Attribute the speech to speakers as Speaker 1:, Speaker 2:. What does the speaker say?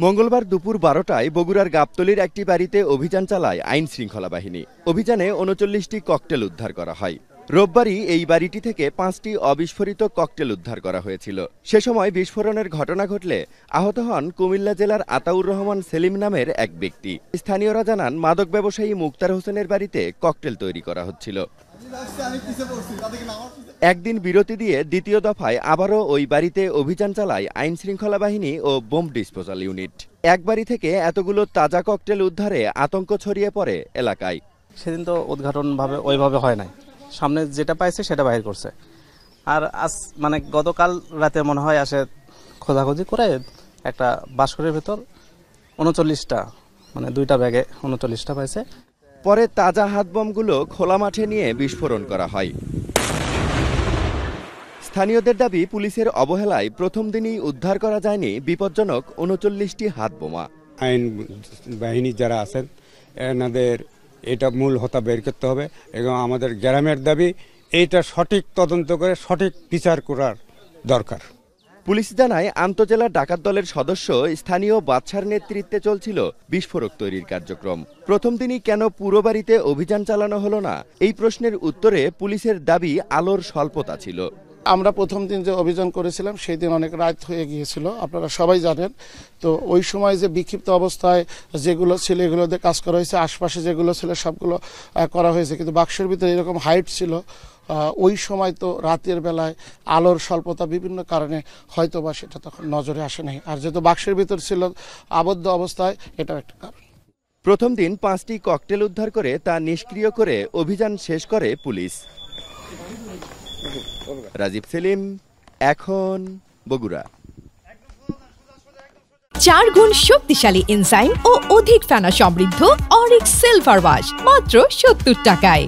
Speaker 1: মঙ্গলবার দুপুর 12টায় বগুড়ার গাবতলীর একটি বাড়িতে অভিযান চালায় আইন শৃঙ্খলা বাহিনী। অভিযানে ৩৯টি ককটেল উদ্ধার করা হয়। রোববারই এই বাড়িটি থেকে 5টি অবিস্ফোরিত ককটেল উদ্ধার করা হয়েছিল। সে সময় বিস্ফোরণের ঘটনা ঘটলে আহত হন কুমিল্লা জেলার আতাউর রহমান সেলিম নামের এক ব্যক্তি। স্থানীয়রা জানান, মাদক ব্যবসায়ী মুক্তার হোসেনের বাড়িতে ককটেল তৈরি করা হচ্ছিল। একদিন বিরতি দিয়ে দ্বিতীয় দফায় আবারও ওই বাড়িতে অভিযান চালায় আইন শৃঙ্খলা বাহিনী ও বোম ডিসপোজাল ইউনিট। এক বাড়ি থেকে এতগুলো তাজা ককটেল উদ্ধারে আতঙ্ক ছড়িয়ে পড়ে এলাকায়।
Speaker 2: সেদিন তো উদ্ঘাটন ওইভাবে হয় নাই, সামনে যেটা পাইছে সেটা বাইর করছে। আর আজ গতকাল রাতে মনে হয় আসে খোঁজাখুঁজি করে একটা বাস্করের ভেতর 39টা দুইটা ব্যাগে 39টা পাইছে।
Speaker 1: পরে তাজা হাতবোমগুলো খোলা মাঠে নিয়ে বিস্ফোরণ করা হয়। স্থানীয়দের দাবি, পুলিশের অবহেলায় প্রথম দিনই উদ্ধার করা যায়নি বিপজ্জনক 39টি হাতবোমা।
Speaker 3: আইন বাহিনী যারা আছেন এনাদের এটা মূল হোতা বের করতে হবে এবং আমাদের গ্রামের দাবি এইটা সঠিক তদন্ত করে সঠিক বিচার করার দরকার।
Speaker 1: পুলিশ জানায়, আন্তজেলা ডাকাত দলের সদস্য স্থানীয় বাদশার নেতৃত্বে চলছিল বিস্ফোরক তৈরির কার্যক্রম। প্রথম দিনই কেন পুরো বাড়িতে অভিযান চালানো হলো না, এই প্রশ্নের উত্তরে পুলিশের দাবি আলোর স্বল্পতা ছিল।
Speaker 4: আমরা প্রথম দিন যে অভিযান করেছিলাম সেই দিন অনেক রাত হয়ে গিয়েছিল, আপনারা সবাই জানেন। তো ওই সময় যে বিক্ষিপ্ত অবস্থায় যেগুলো ছিল এগুলোতে কাজ করা হয়েছে, আশপাশে যেগুলো ছিল সবগুলো করা হয়েছে, কিন্তু বাক্সের ভিতরে এরকম হাইট ছিল। ওই সময় তো রাতের বেলায় আলোর স্বল্পতা বিভিন্ন কারণে হয়তো বা সেটা তখন নজরে আসে নাই। আর যেহেতু বাক্সের ভিতর ছিল আবদ্ধ অবস্থায়, এটাও একটা কারণ।
Speaker 1: প্রথম দিন 5টি ককটেল উদ্ধার করে তা নিষ্ক্রিয় করে অভিযান শেষ করে পুলিশ। রাজীব সেলিম, এখন, বগুড়া।
Speaker 5: 4 গুণ শক্তিশালী এনজাইম ও অধিক ফেনা সমৃদ্ধ অরিক সিলভার ওয়াশ মাত্র 70 টাকায়।